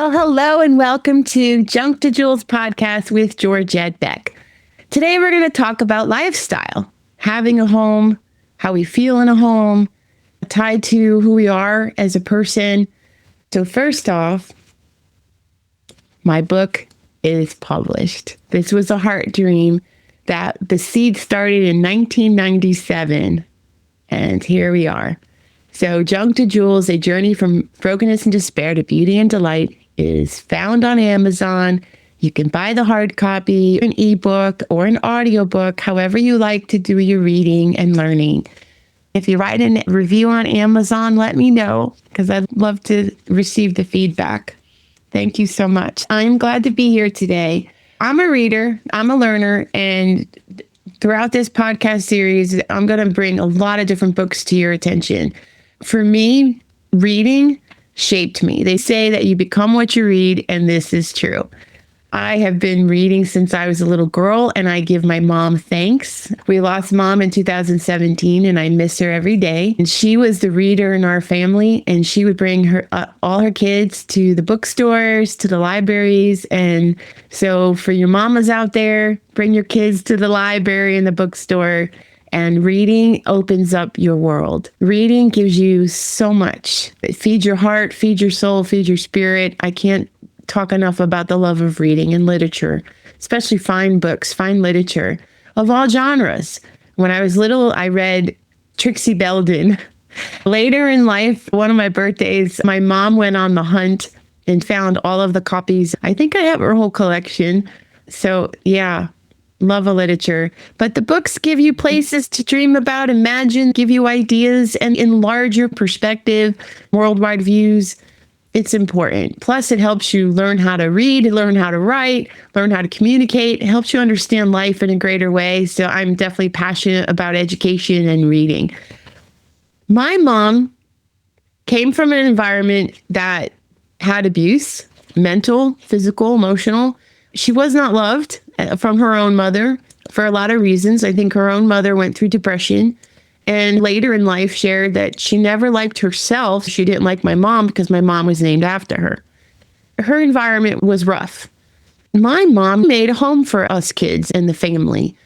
Well, hello and welcome to Junk to Jewels podcast with Georgette Beck. Today we're going to talk about lifestyle, having a home, how we feel in a home, tied to who we are as a person. So first off, my book is published. This was a heart dream that the seed started in 1997, and here we are. So Junk to Jewels, A Journey from Brokenness and Despair to Beauty and Delight is found on Amazon. You can buy the hard copy, an ebook, or an audiobook, however you like to do your reading and learning. If you write a review on Amazon, let me know, because I'd love to receive the feedback. Thank you so much. I'm glad to be here today. I'm a reader, I'm a learner, and throughout this podcast series, I'm going to bring a lot of different books to your attention. For me, reading shaped me. They say that you become what you read, and this is true. I have been reading since I was a little girl, and I give my mom thanks. We lost mom in 2017, and I miss her every day. And she was the reader in our family, and she would bring her all her kids to the bookstores, to the libraries. And so for your mamas out there, bring your kids to the library and the bookstore. And reading opens up your world. Reading gives you so much. It feeds your heart, feeds your soul, feeds your spirit. I can't talk enough about the love of reading and literature, especially fine books, fine literature of all genres. When I was little, I read Trixie Belden. Later in life, one of my birthdays, my mom went on the hunt and found all of the copies. I think I have her whole collection. So yeah, love of literature. But the books give you places to dream about, imagine, give you ideas, and enlarge your perspective, worldwide views. It's important. Plus, it helps you learn how to read, learn how to write, learn how to communicate. It helps you understand life in a greater way. So I'm definitely passionate about education and reading. My mom came from an environment that had abuse, mental, physical, emotional. She was not loved from her own mother for a lot of reasons. I think her own mother went through depression and later in life shared that she never liked herself. She didn't like my mom because my mom was named after her. Her environment was rough. My mom made a home for us kids and the family.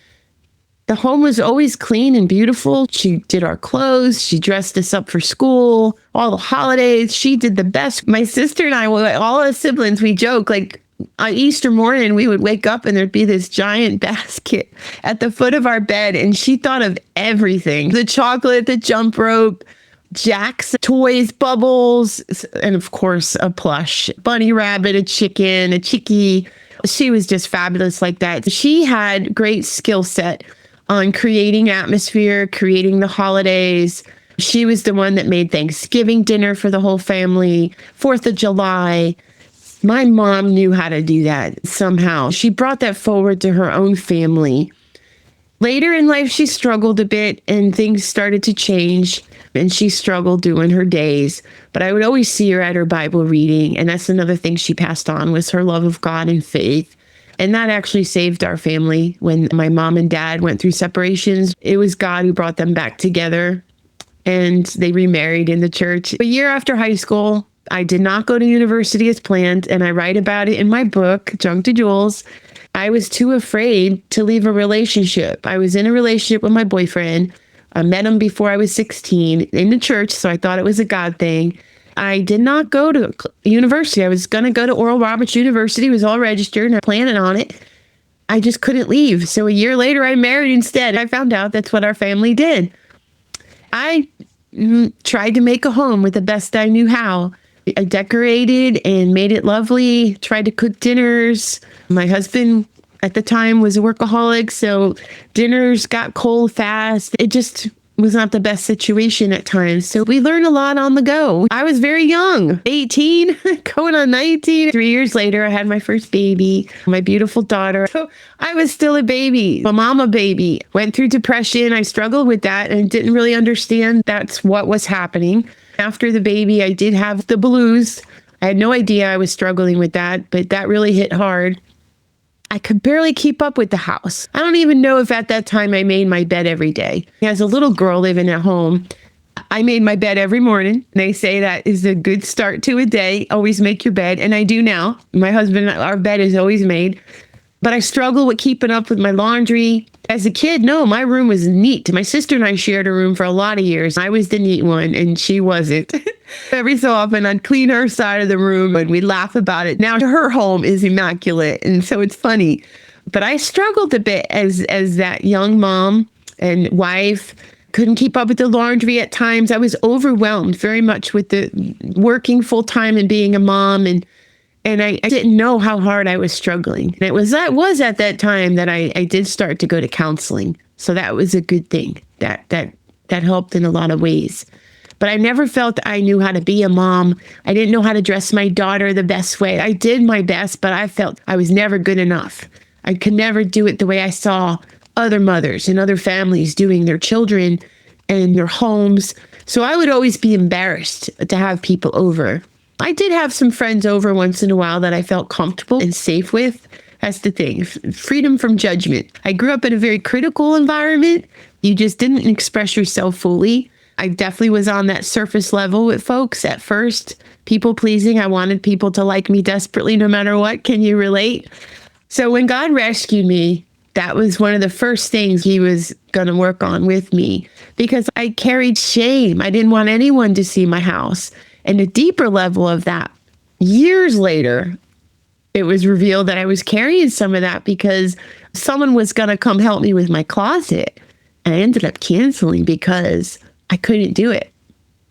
The home was always clean and beautiful. She did our clothes. She dressed us up for school, all the holidays. She did the best. My sister and I, all our siblings, we joke like, on Easter morning, we would wake up and there'd be this giant basket at the foot of our bed. And she thought of everything: the chocolate, the jump rope, Jack's toys, bubbles, and of course, a plush bunny rabbit, a chicken, a chickie. She was just fabulous like that. She had great skill set on creating atmosphere, creating the holidays. She was the one that made Thanksgiving dinner for the whole family, 4th of July. My mom knew how to do that somehow. She brought that forward to her own family. Later in life, she struggled a bit and things started to change and she struggled during her days. But I would always see her at her Bible reading. And that's another thing she passed on was her love of God and faith. And that actually saved our family when my mom and dad went through separations. It was God who brought them back together and they remarried in the church. A year after high school, I did not go to university as planned, and I write about it in my book, Junk to Jewels. I was too afraid to leave a relationship. I was in a relationship with my boyfriend. I met him before I was 16 in the church, so I thought it was a God thing. I did not go to university. I was going to go to Oral Roberts University, was all registered, and I planned on it. I just couldn't leave. So a year later, I married instead. I found out that's what our family did. I tried to make a home with the best I knew how. I decorated and made it lovely, tried to cook dinners. My husband at the time was a workaholic, so dinners got cold fast. It just was not the best situation at times. So we learned a lot on the go. I was very young, 18, going on 19. 3 years later, I had my first baby, my beautiful daughter. So I was still a baby, a mama baby. Went through depression. I struggled with that and didn't really understand that's what was happening. After the baby, I did have the blues. I had no idea I was struggling with that, but that really hit hard. I could barely keep up with the house. I don't even know if at that time I made my bed every day. As a little girl living at home, I made my bed every morning. They say that is a good start to a day. Always make your bed. And I do now. My husband, our bed is always made. But I struggle with keeping up with my laundry. As a kid, no, my room was neat. My sister and I shared a room for a lot of years. I was the neat one and she wasn't. Every so often I'd clean her side of the room and we'd laugh about it. Now her home is immaculate. And so it's funny. But I struggled a bit as that young mom and wife. Couldn't keep up with the laundry at times. I was overwhelmed very much with the working full time and being a mom. And I didn't know how hard I was struggling. And it was at that time that I did start to go to counseling. So that was a good thing. That helped in a lot of ways. But I never felt I knew how to be a mom. I didn't know how to dress my daughter the best way. I did my best, but I felt I was never good enough. I could never do it the way I saw other mothers and other families doing their children and their homes. So I would always be embarrassed to have people over. I did have some friends over once in a while that I felt comfortable and safe with. That's the thing, freedom from judgment. I grew up in a very critical environment. You just didn't express yourself fully. I definitely was on that surface level with folks at first. People pleasing. I wanted people to like me desperately no matter what. Can you relate? So when God rescued me, that was one of the first things he was going to work on with me because I carried shame. I didn't want anyone to see my house. And a deeper level of that, years later, it was revealed that I was carrying some of that because someone was going to come help me with my closet. And I ended up canceling because I couldn't do it.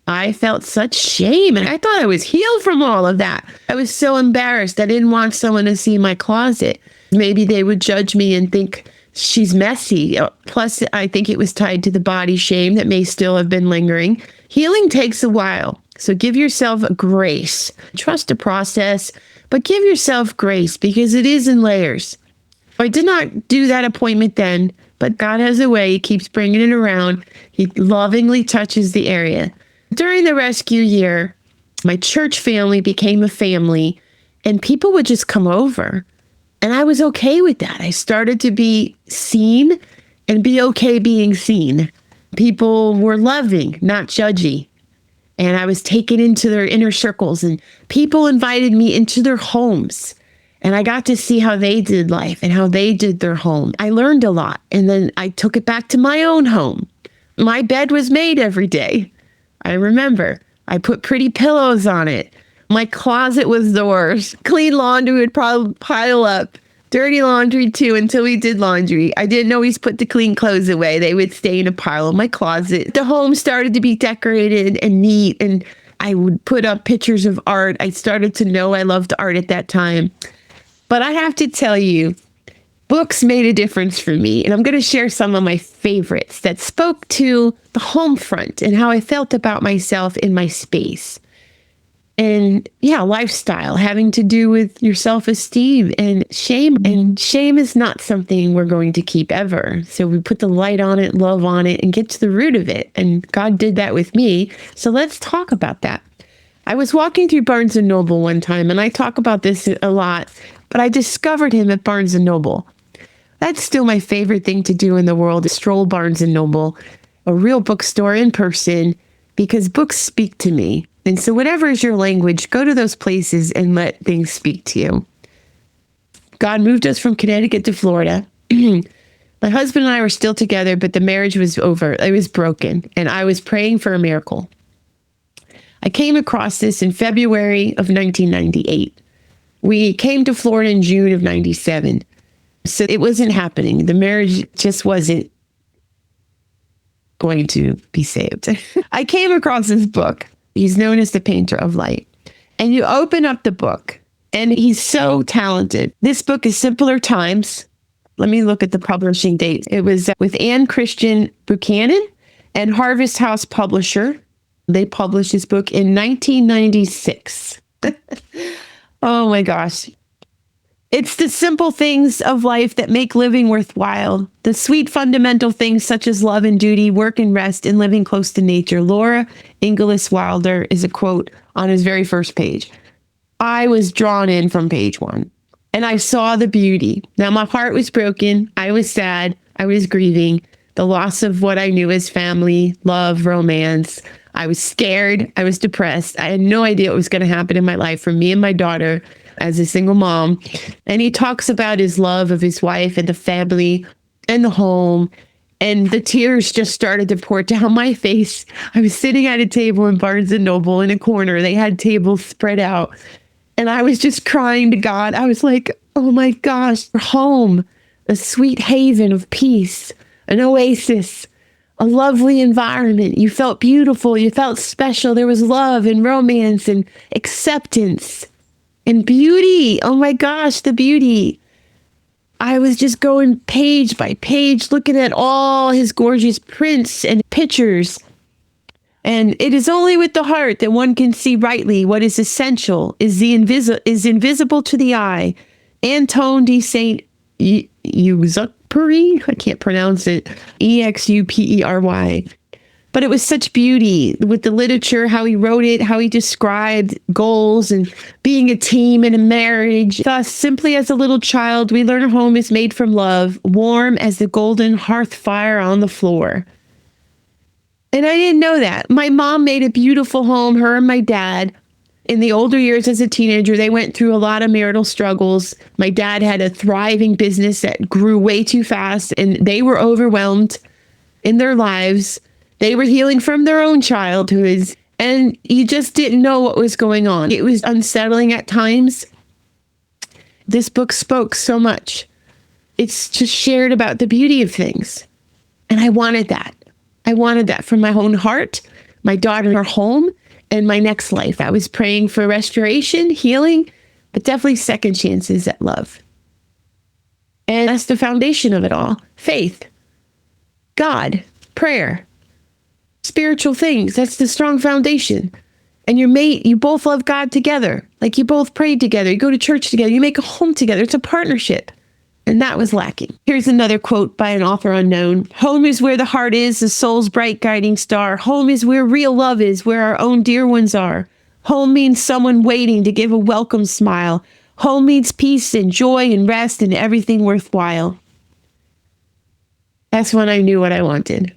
I felt such shame and I thought I was healed from all of that. I was so embarrassed. I didn't want someone to see my closet. Maybe they would judge me and think she's messy. Plus, I think it was tied to the body shame that may still have been lingering. Healing takes a while. So give yourself grace. Trust the process, but give yourself grace because it is in layers. I did not do that appointment then, but God has a way. He keeps bringing it around. He lovingly touches the area. During the rescue year, my church family became a family and people would just come over. And I was okay with that. I started to be seen and be okay being seen. People were loving, not judgy. And I was taken into their inner circles and people invited me into their homes. And I got to see how they did life and how they did their home. I learned a lot. And then I took it back to my own home. My bed was made every day. I remember I put pretty pillows on it. My closet was the worst. Clean laundry would probably pile up. Dirty laundry too until we did laundry. I didn't always put the clean clothes away. They would stay in a pile in my closet. The home started to be decorated and neat and I would put up pictures of art. I started to know I loved art at that time. But I have to tell you, books made a difference for me. And I'm going to share some of my favorites that spoke to the home front and how I felt about myself in my space. And yeah, lifestyle having to do with your self-esteem and shame. And shame is not something we're going to keep ever. So we put the light on it, love on it, and get to the root of it. And God did that with me. So let's talk about that. I was walking through Barnes & Noble one time, and I talk about this a lot, but I discovered him at Barnes & Noble. That's still my favorite thing to do in the world, is stroll Barnes & Noble, a real bookstore in person, because books speak to me. And so whatever is your language, go to those places and let things speak to you. God moved us from Connecticut to Florida. My husband and I were still together, but the marriage was over. It was broken, and I was praying for a miracle. I came across this in February of 1998. We came to Florida in June of 97. So it wasn't happening. The marriage just wasn't going to be saved. I came across this book. He's known as the painter of light. And you open up the book, and he's so talented. This book is Simpler Times. Let me look at the publishing date. It was with Anne Christian Buchanan and Harvest House Publisher. They published this book in 1996. Oh my gosh. It's the simple things of life that make living worthwhile. The sweet fundamental things such as love and duty, work and rest, and living close to nature. Laura Ingalls Wilder is a quote on his very first page. I was drawn in from page one, and I saw the beauty. Now, my heart was broken. I was sad. I was grieving the loss of what I knew as family, love, romance. I was scared. I was depressed. I had no idea what was going to happen in my life for me and my daughter as a single mom. And he talks about his love of his wife and the family and the home. And the tears just started to pour down my face. I was sitting at a table in Barnes and Noble in a corner. They had tables spread out. And I was just crying to God. I was like, oh my gosh, home, a sweet haven of peace, an oasis, a lovely environment. You felt beautiful. You felt special. There was love and romance and acceptance and beauty. Oh my gosh, the beauty. I was just going page by page, looking at all his gorgeous prints and pictures. And it is only with the heart that one can see rightly what is essential, is invisible to the eye. Anton de Saint Exupéry, I can't pronounce it, Exupery. But it was such beauty with the literature, how he wrote it, how he described goals and being a team and a marriage. Thus, simply as a little child, we learn a home is made from love, warm as the golden hearth fire on the floor. And I didn't know that. My mom made a beautiful home, her and my dad. In the older years as a teenager, they went through a lot of marital struggles. My dad had a thriving business that grew way too fast, and they were overwhelmed in their lives. They were healing from their own childhoods, and you just didn't know what was going on. It was unsettling at times. This book spoke so much. It's just shared about the beauty of things. And I wanted that. I wanted that for my own heart, my daughter, her home, and my next life. I was praying for restoration, healing, but definitely second chances at love. And that's the foundation of it all. Faith, God, prayer, spiritual things. That's the strong foundation. And you both love God together. Like you both prayed together. You go to church together. You make a home together. It's a partnership. And that was lacking. Here's another quote by an author unknown. Home is where the heart is, the soul's bright guiding star. Home is where real love is, where our own dear ones are. Home means someone waiting to give a welcome smile. Home means peace and joy and rest and everything worthwhile. That's when I knew what I wanted.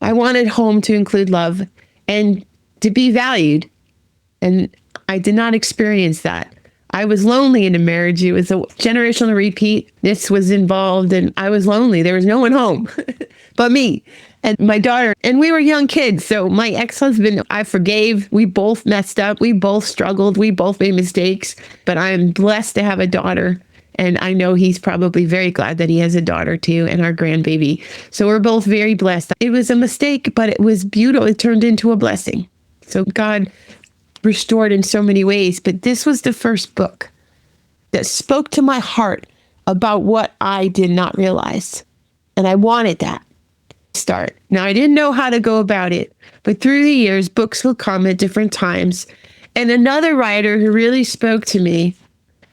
I wanted home to include love and to be valued. And I did not experience that. I was lonely in a marriage. It was a generational repeat. This was involved and I was lonely. There was no one home but me and my daughter. And we were young kids. So my ex-husband, I forgave. We both messed up. We both struggled. We both made mistakes. But I am blessed to have a daughter. And I know he's probably very glad that he has a daughter too and our grandbaby. So we're both very blessed. It was a mistake, but it was beautiful. It turned into a blessing. So God restored in so many ways, but this was the first book that spoke to my heart about what I did not realize. And I wanted that start. Now, I didn't know how to go about it, but through the years, books will come at different times. And another writer who really spoke to me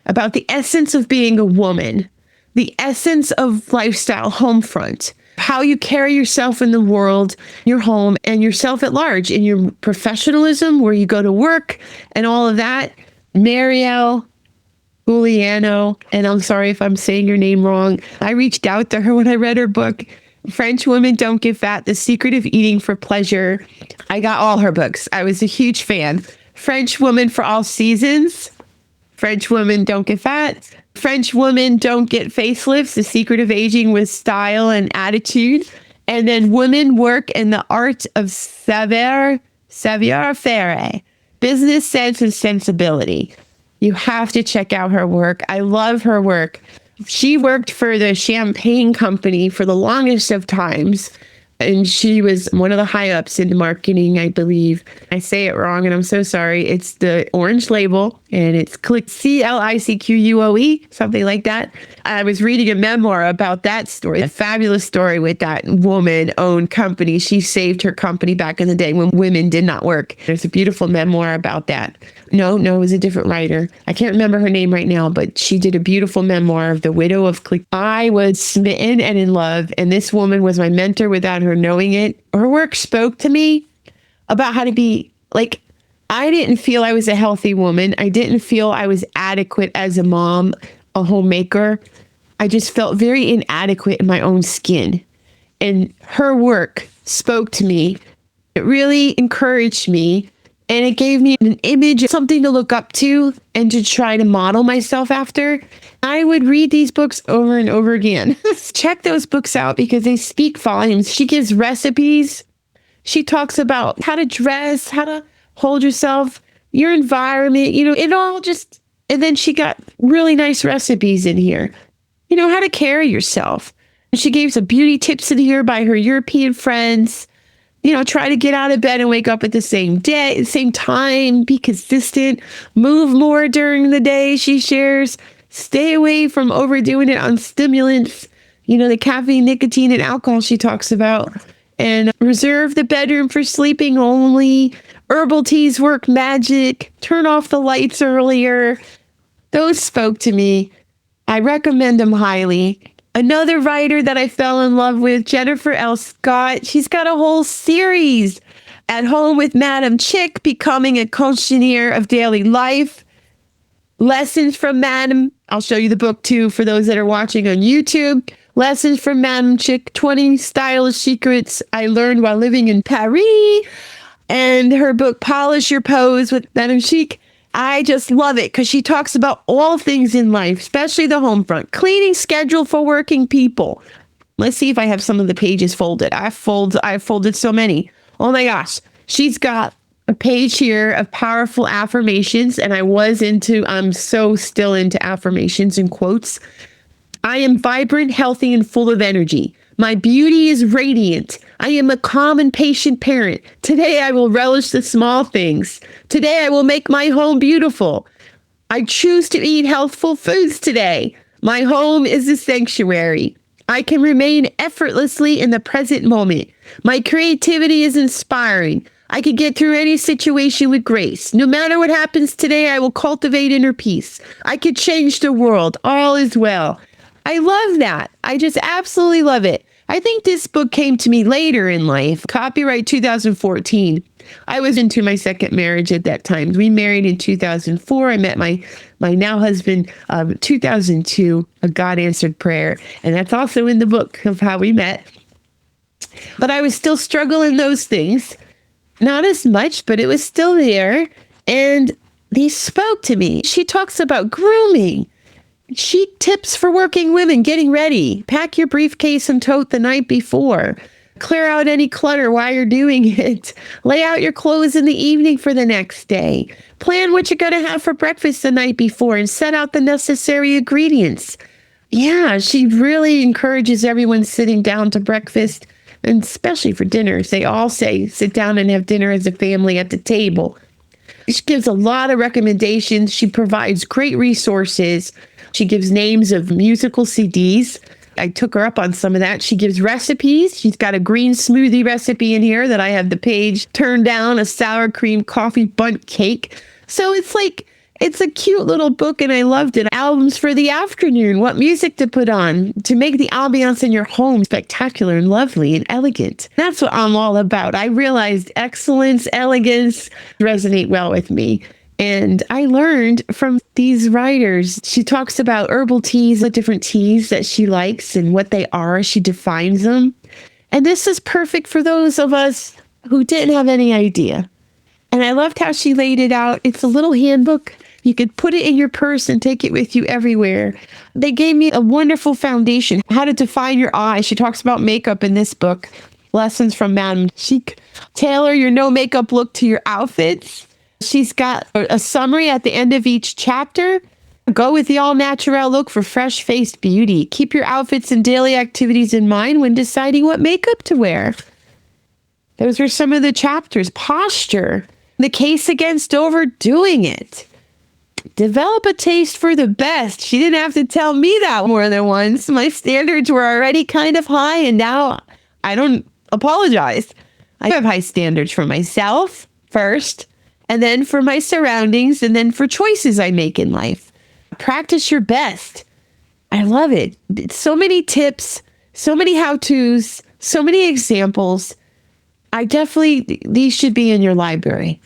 about the essence of being a woman, the essence of lifestyle, home front, how you carry yourself in the world, your home, and yourself at large, in your professionalism, where you go to work, and all of that. Marielle Guiliano, and I'm sorry if I'm saying your name wrong. I reached out to her when I read her book, French Women Don't Get Fat, The Secret of Eating for Pleasure. I got all her books. I was a huge fan. French Woman for All Seasons, French Women Don't Get Fat, French Women Don't Get Facelifts, The Secret of Aging with Style and Attitude. And then Women Work in the Art of Savoir Faire, Business Sense and Sensibility. You have to check out her work. I love her work. She worked for the champagne company for the longest of times. And she was one of the high ups in marketing, I believe. I say it wrong, and I'm so sorry. It's the orange label, and it's CLICQUOE, something like that. I was reading a memoir about that story, a fabulous story with that woman-owned company. She saved her company back in the day when women did not work. There's a beautiful memoir about that. No, it was a different writer. I can't remember her name right now, but she did a beautiful memoir of the widow of Click. I was smitten and in love, and this woman was my mentor without her knowing it. Her work spoke to me about how to be like, I didn't feel I was a healthy woman. I didn't feel I was adequate as a mom, a homemaker. I just felt very inadequate in my own skin. And her work spoke to me It really encouraged me, and it gave me an image, something to look up to and to try to model myself after. I would read these books over and over again. Check those books out because they speak volumes. She gives recipes. She talks about how to dress, how to hold yourself, your environment, it all just, and then she got really nice recipes in here, how to carry yourself. And she gave some beauty tips in here by her European friends. Try to get out of bed and wake up at the same day, same time, be consistent, move more during the day. She shares, stay away from overdoing it on stimulants, the caffeine, nicotine, and alcohol she talks about, and reserve the bedroom for sleeping only. Herbal teas work magic. Turn off the lights earlier. Those spoke to me. I recommend them highly. Another writer that I fell in love with, Jennifer L. Scott, she's got a whole series, At Home with Madam Chick, Becoming a Cochineer of Daily Life, Lessons from Madam. I'll show you the book too for those that are watching on YouTube. Lessons from Madam Chick, 20 Stylish Secrets I Learned While Living in Paris. And her book, Polish Your Pose with Madam Chic. I just love it because she talks about all things in life, especially the home front. Cleaning schedule for working people. Let's see if I have some of the pages folded. I've folded so many. Oh my gosh. She's got a page here of powerful affirmations, and I'm so still into affirmations and quotes. I am vibrant, healthy, and full of energy. My beauty is radiant. I am a calm and patient parent. Today I will relish the small things. Today I will make my home beautiful. I choose to eat healthful foods today. My home is a sanctuary. I can remain effortlessly in the present moment. My creativity is inspiring. I can get through any situation with grace. No matter what happens today, I will cultivate inner peace. I can change the world. All is well. I love that. I just absolutely love it. I think this book came to me later in life, copyright 2014. I was into my second marriage at that time. We married in 2004. I met my now husband 2002, a God answered prayer. And that's also in the book of how we met. But I was still struggling those things. Not as much, but it was still there. And these spoke to me. She talks about grooming. Chic tips for working women getting ready. Pack your briefcase and tote the night before. Clear out any clutter while you're doing it. Lay out your clothes in the evening for the next day. Plan what you're going to have for breakfast the night before and set out the necessary ingredients. Yeah, she really encourages everyone sitting down to breakfast, and especially for dinners. They all say sit down and have dinner as a family at the table. She gives a lot of recommendations. She provides great resources. She gives names of musical CDs. I took her up on some of that. She gives recipes. She's got a green smoothie recipe in here that I have the page turned down, a sour cream coffee bundt cake. So it's a cute little book, and I loved it. Albums for the afternoon, what music to put on to make the ambiance in your home spectacular and lovely and elegant. That's what I'm all about. I realized excellence, elegance resonate well with me. And I learned from these writers. She talks about herbal teas, the different teas that she likes and what they are. She defines them. And this is perfect for those of us who didn't have any idea. And I loved how she laid it out. It's a little handbook. You could put it in your purse and take it with you everywhere. They gave me a wonderful foundation, how to define your eye. She talks about makeup in this book, Lessons from Madam Chic. Tailor your no makeup look to your outfits. She's got a summary at the end of each chapter. Go with the all-natural look for fresh-faced beauty. Keep your outfits and daily activities in mind when deciding what makeup to wear. Those are some of the chapters. Posture. The case against overdoing it. Develop a taste for the best. She didn't have to tell me that more than once. My standards were already kind of high, and now I don't apologize. I have high standards for myself first, and then for my surroundings, and then for choices I make in life. Practice your best. I love it. So many tips, so many how-tos, so many examples. These should be in your library.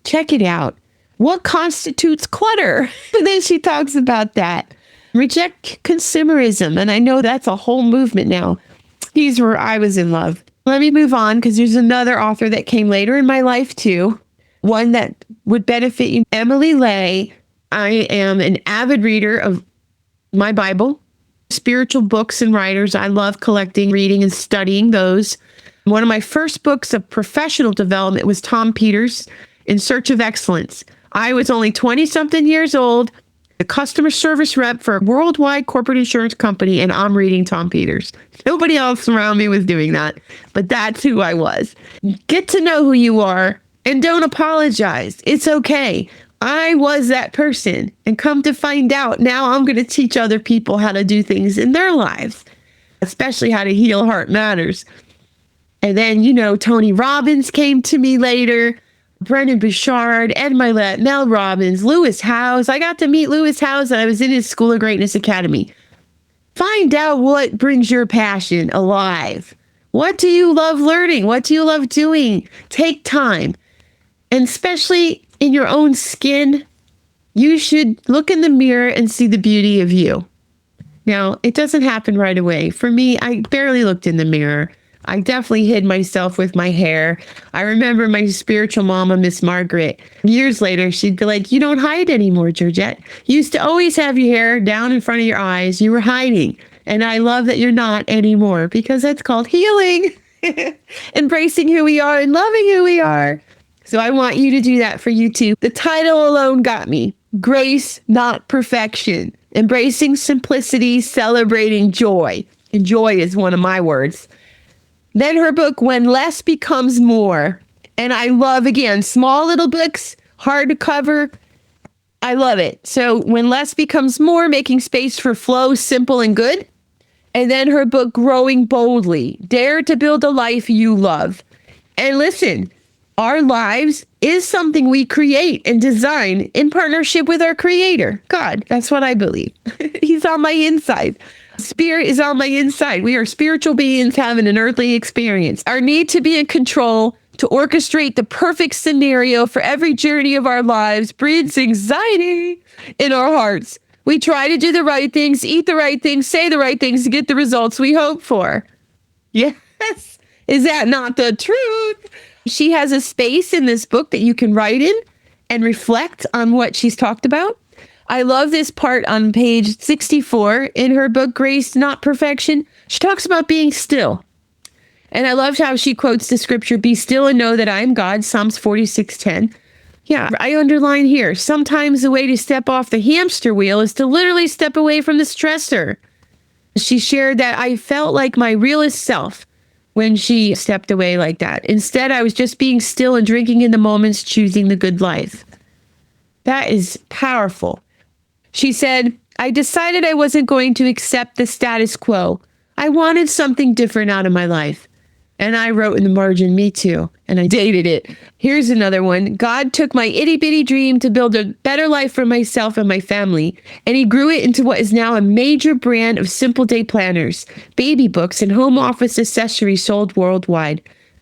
Check it out. What constitutes clutter? And then she talks about that. Reject consumerism. And I know that's a whole movement now. These were, I was in love. Let me move on because there's another author that came later in my life too. One that would benefit you. Emily Lay. I am an avid reader of my Bible, spiritual books and writers. I love collecting, reading, and studying those. One of my first books of professional development was Tom Peters' In Search of Excellence. I was only 20-something years old, a customer service rep for a worldwide corporate insurance company, and I'm reading Tom Peters. Nobody else around me was doing that, but that's who I was. Get to know who you are and don't apologize. It's okay. I was that person, and come to find out, now I'm going to teach other people how to do things in their lives, especially how to heal heart matters. And then, Tony Robbins came to me later, Brendan Bouchard, Ed Milet, Mel Robbins, Lewis Howes. I got to meet Lewis Howes, and I was in his School of Greatness Academy. Find out what brings your passion alive. What do you love learning? What do you love doing? Take time. And especially in your own skin, you should look in the mirror and see the beauty of you. Now, it doesn't happen right away. For me, I barely looked in the mirror. I definitely hid myself with my hair. I remember my spiritual mama, Miss Margaret. Years later, she'd be like, "You don't hide anymore, Georgette. You used to always have your hair down in front of your eyes. You were hiding. And I love that you're not anymore because that's called healing." Embracing who we are and loving who we are. So I want you to do that for you too. The title alone got me. Grace, not perfection. Embracing simplicity, celebrating joy. And joy is one of my words. Then her book, When Less Becomes More. And I love, again, small little books, hard to cover. I love it. So When Less Becomes More, making space for flow, simple and good. And then her book, Growing Boldly. Dare to build a life you love. And listen, our lives is something we create and design in partnership with our creator, God. That's what I believe. He's on my inside. Spirit is on my inside. We are spiritual beings having an earthly experience. Our need to be in control, to orchestrate the perfect scenario for every journey of our lives breeds anxiety in our hearts. We try to do the right things, eat the right things, say the right things to get the results we hope for. Yes. Is that not the truth? She has a space in this book that you can write in and reflect on what she's talked about. I love this part on page 64 in her book, Grace, Not Perfection. She talks about being still. And I loved how she quotes the scripture, "Be still and know that I am God," Psalms 46:10. Yeah, I underline here. Sometimes the way to step off the hamster wheel is to literally step away from the stressor. She shared that I felt like my realest self when she stepped away like that. Instead, I was just being still and drinking in the moments, choosing the good life. That is powerful. She said, "I decided I wasn't going to accept the status quo. I wanted something different out of my life." And I wrote in the margin, "Me too." And I dated it. Here's another one. "God took my itty bitty dream to build a better life for myself and my family, and he grew it into what is now a major brand of simple day planners, baby books, and home office accessories sold worldwide.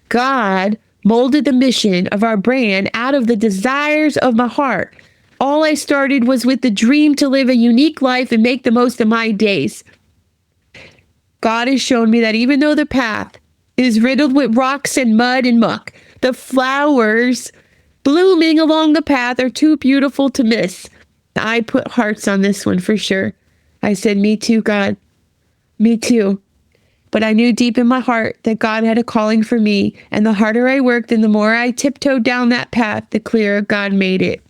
God molded the mission of our brand out of the desires of my heart. All I started was with the dream to live a unique life and make the most of my days. God has shown me that even though the path is riddled with rocks and mud and muck, the flowers blooming along the path are too beautiful to miss." I put hearts on this one for sure. I said, "Me too, God. Me too." But I knew deep in my heart that God had a calling for me, and the harder I worked and the more I tiptoed down that path, the clearer God made it.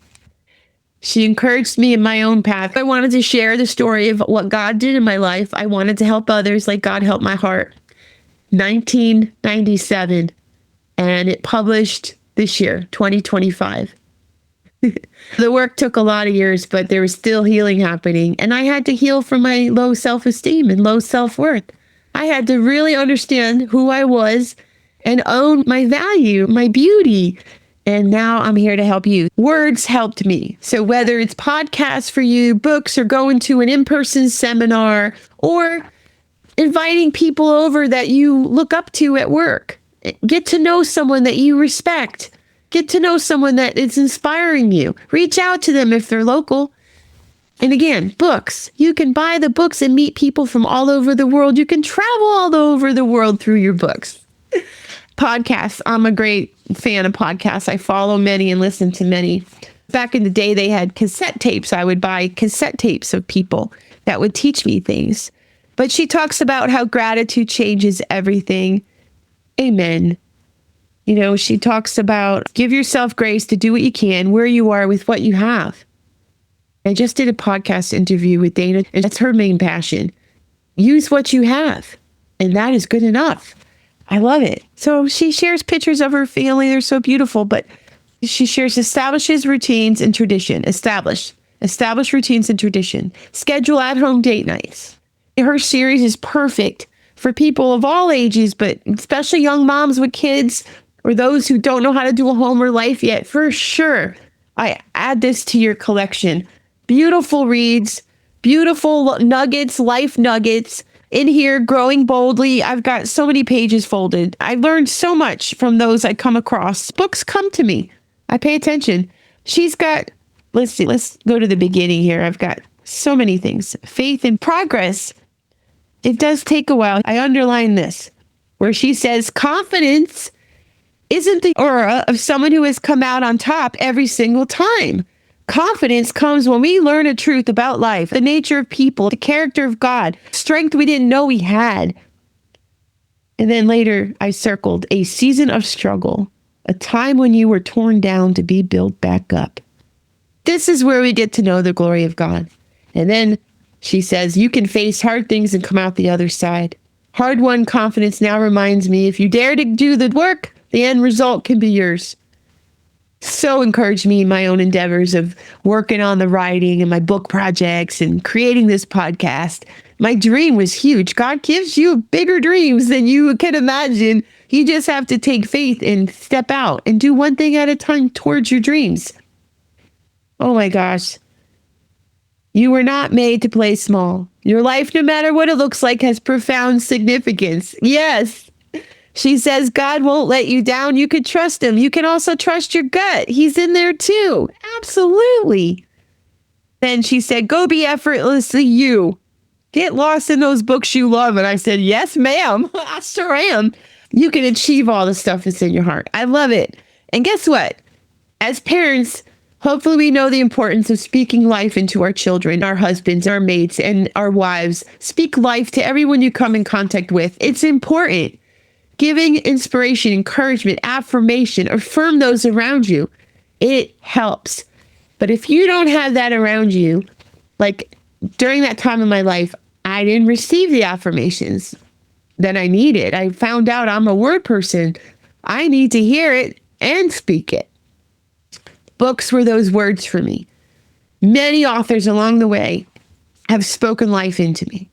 She encouraged me in my own path. I wanted to share the story of what God did in my life. I wanted to help others like God helped my heart. 1997, and it published this year, 2025. The work took a lot of years, but there was still healing happening, and I had to heal from my low self-esteem and low self-worth. I had to really understand who I was and own my value, my beauty. And now I'm here to help you. Words helped me. So whether it's podcasts for you, books, or going to an in-person seminar, or inviting people over that you look up to at work, get to know someone that you respect. Get to know someone that is inspiring you. Reach out to them if they're local. And again, books. You can buy the books and meet people from all over the world. You can travel all over the world through your books. Podcasts. I'm a great fan of podcasts. I follow many and listen to many. Back in the day, they had cassette tapes. I would buy cassette tapes of people that would teach me things. But she talks about how gratitude changes everything. Amen. You know, she talks about give yourself grace to do what you can, where you are with what you have. I just did a podcast interview with Dana, and that's her main passion. Use what you have, and that is good enough. I love it. So she shares pictures of her family. They're so beautiful, but she shares establishes routines and tradition. Establish routines and tradition. Schedule at-home date nights. Her series is perfect for people of all ages, but especially young moms with kids or those who don't know how to do a home or life yet. For sure, I add this to your collection. Beautiful reads, beautiful nuggets, life nuggets. In here, growing boldly. I've got so many pages folded. I learned so much from those I come across. Books come to me. I pay attention. She's got, let's see, let's go to the beginning here. I've got so many things. Faith and progress. It does take a while. I underline this, where she says confidence isn't the aura of someone who has come out on top every single time. Confidence comes when we learn a truth about life, the nature of people, the character of God, strength we didn't know we had. And then later I circled a season of struggle, a time when you were torn down to be built back up. This is where we get to know the glory of God. And then she says, you can face hard things and come out the other side. Hard-won confidence now reminds me, if you dare to do the work, the end result can be yours. So encouraged me in my own endeavors of working on the writing and my book projects and creating this podcast. My dream was huge. God gives you bigger dreams than you can imagine. You just have to take faith and step out and do one thing at a time towards your dreams. Oh my gosh. You were not made to play small. Your life, no matter what it looks like, has profound significance. Yes. She says God won't let you down. You can trust him. You can also trust your gut. He's in there too. Absolutely. Then she said, go be effortlessly you. Get lost in those books you love. And I said, yes, ma'am. I sure am. You can achieve all the stuff that's in your heart. I love it. And guess what? As parents, hopefully we know the importance of speaking life into our children, our husbands, our mates, and our wives. Speak life to everyone you come in contact with. It's important. Giving inspiration, encouragement, affirmation, affirm those around you. It helps. But if you don't have that around you, like during that time in my life, I didn't receive the affirmations that I needed. I found out I'm a word person. I need to hear it and speak it. Books were those words for me. Many authors along the way have spoken life into me.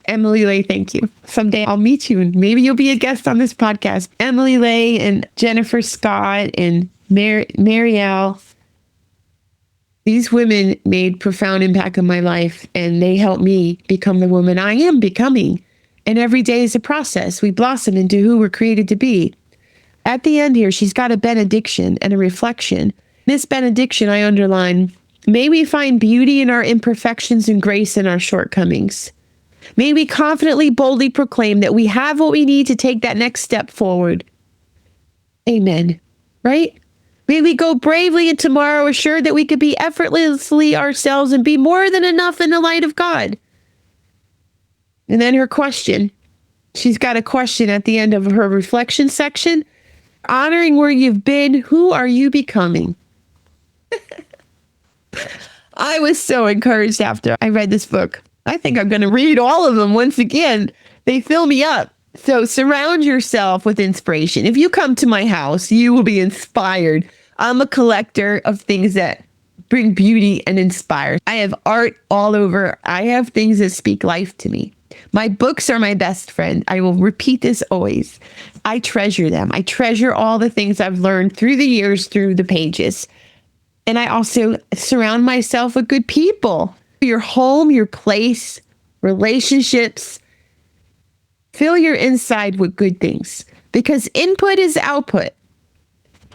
Emily Lay, thank you. Someday I'll meet you and maybe you'll be a guest on this podcast. Emily Lay and Jennifer Scott and Marielle. These women made profound impact on my life and they helped me become the woman I am becoming. And every day is a process. We blossom into who we're created to be. At the end here, she's got a benediction and a reflection. This benediction I underline, may we find beauty in our imperfections and grace in our shortcomings. May we confidently, boldly proclaim that we have what we need to take that next step forward. Amen. Right? May we go bravely into tomorrow, assured that we could be effortlessly ourselves and be more than enough in the light of God. And then her question. She's got a question at the end of her reflection section. Honoring where you've been, who are you becoming? I was so encouraged after I read this book. I think I'm going to read all of them once again. They fill me up. So surround yourself with inspiration. If you come to my house, you will be inspired. I'm a collector of things that bring beauty and inspire. I have art all over. I have things that speak life to me. My books are my best friend. I will repeat this always. I treasure them. I treasure all the things I've learned through the years, through the pages. And I also surround myself with good people. Your home, your place, relationships. Fill your inside with good things because input is output.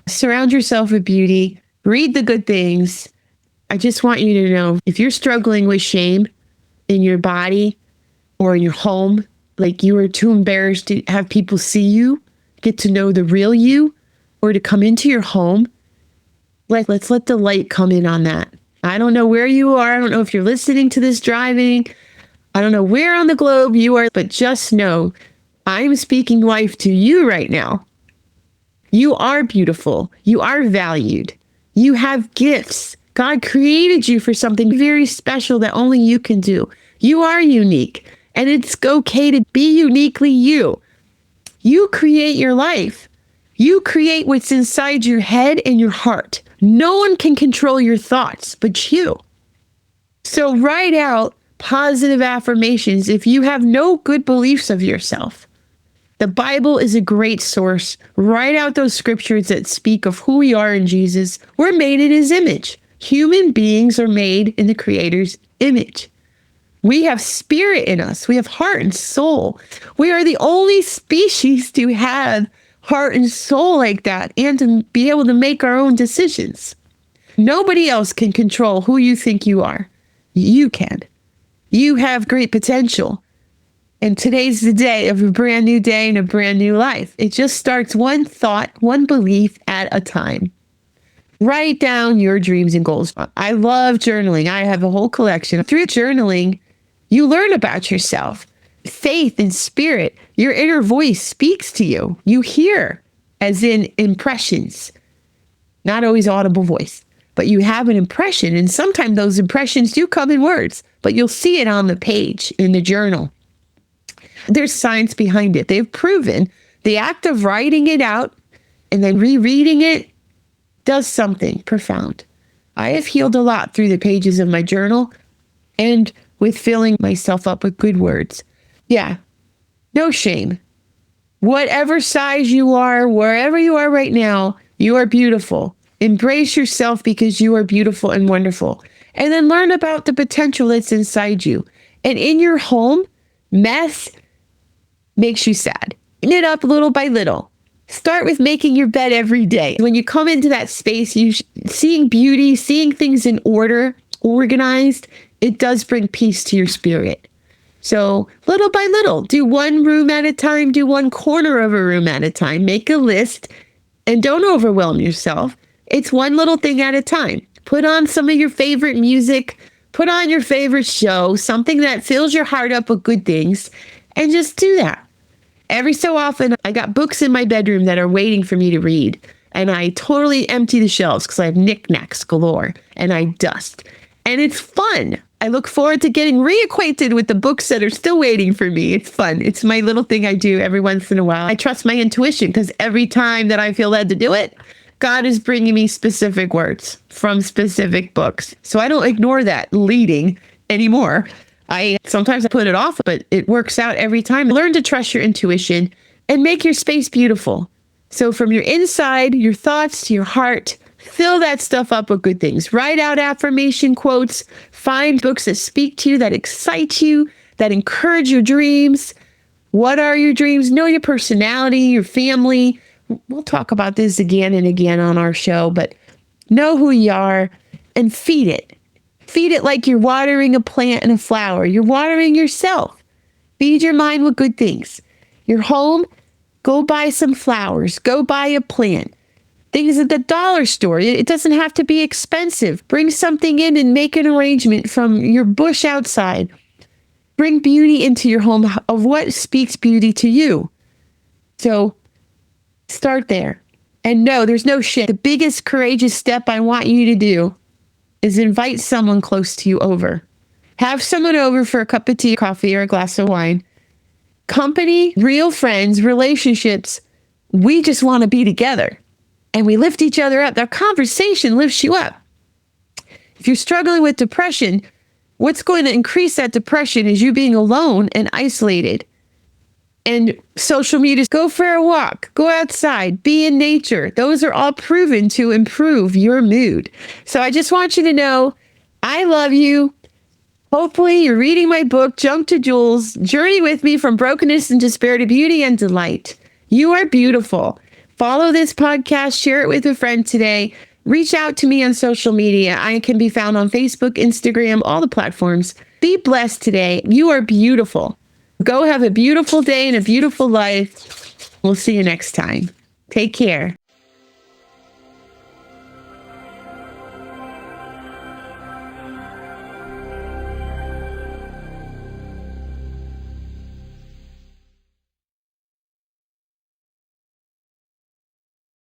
Surround yourself with beauty. Read the good things. I just want you to know if you're struggling with shame in your body or in your home, like you are too embarrassed to have people see you, get to know the real you or to come into your home, let's let the light come in on that. I don't know where you are. I don't know if you're listening to this driving. I don't know where on the globe you are, but just know I'm speaking life to you right now. You are beautiful. You are valued. You have gifts. God created you for something very special that only you can do. You are unique, and it's okay to be uniquely you. You create your life. You create what's inside your head and your heart. No one can control your thoughts but you. So write out positive affirmations if you have no good beliefs of yourself. The Bible is a great source. Write out those scriptures that speak of who we are in Jesus. We're made in his image. Human beings are made in the Creator's image. We have spirit in us. We have heart and soul. We are the only species to have heart and soul like that and to be able to make our own decisions. Nobody else can control who you think you are. You can. You have great potential. And today's the day of a brand new day and a brand new life. It just starts one thought, one belief at a time. Write down your dreams and goals. I love journaling. I have a whole collection. Through journaling, you learn about yourself. Faith and spirit, your inner voice speaks to you. You hear, as in impressions, not always audible voice, but you have an impression. And sometimes those impressions do come in words, but you'll see it on the page in the journal. There's science behind it. They've proven the act of writing it out and then rereading it does something profound. I have healed a lot through the pages of my journal and with filling myself up with good words. Yeah, no shame. Whatever size you are, wherever you are right now, you are beautiful. Embrace yourself because you are beautiful and wonderful. And then learn about the potential that's inside you. And in your home, mess makes you sad. Clean it up little by little. Start with making your bed every day. When you come into that space, seeing beauty, seeing things in order, organized, it does bring peace to your spirit. So little by little, do one room at a time, do one corner of a room at a time, make a list, and don't overwhelm yourself. It's one little thing at a time. Put on some of your favorite music, put on your favorite show, something that fills your heart up with good things, and just do that. Every so often, I got books in my bedroom that are waiting for me to read, and I totally empty the shelves because I have knickknacks galore, and I dust. And it's fun. I look forward to getting reacquainted with the books that are still waiting for me. It's fun. It's my little thing I do every once in a while. I trust my intuition because every time that I feel led to do it, God is bringing me specific words from specific books. So I don't ignore that leading anymore. Sometimes I put it off, but it works out every time. Learn to trust your intuition and make your space beautiful. So from your inside, your thoughts to your heart, fill that stuff up with good things. Write out affirmation quotes. Find books that speak to you, that excite you, that encourage your dreams. What are your dreams? Know your personality, your family. We'll talk about this again and again on our show, but know who you are and feed it. Feed it like you're watering a plant and a flower. You're watering yourself. Feed your mind with good things. Your home, go buy some flowers. Go buy a plant. Things at the dollar store. It doesn't have to be expensive. Bring something in and make an arrangement from your bush outside. Bring beauty into your home of what speaks beauty to you. So start there. And no, there's no shit. The biggest courageous step I want you to do is invite someone close to you over. Have someone over for a cup of tea, coffee, or a glass of wine. Company, real friends, relationships. We just want to be together. And we lift each other up. That conversation lifts you up. If you're struggling with depression, what's going to increase that depression is you being alone and isolated. And social media, go for a walk, go outside, be in nature. Those are all proven to improve your mood. So I just want you to know, I love you. Hopefully you're reading my book, Junk to Jewels, Journey with Me from Brokenness and Despair to Beauty and Delight. You are beautiful. Follow this podcast, share it with a friend today. Reach out to me on social media. I can be found on Facebook, Instagram, all the platforms. Be blessed today. You are beautiful. Go have a beautiful day and a beautiful life. We'll see you next time. Take care.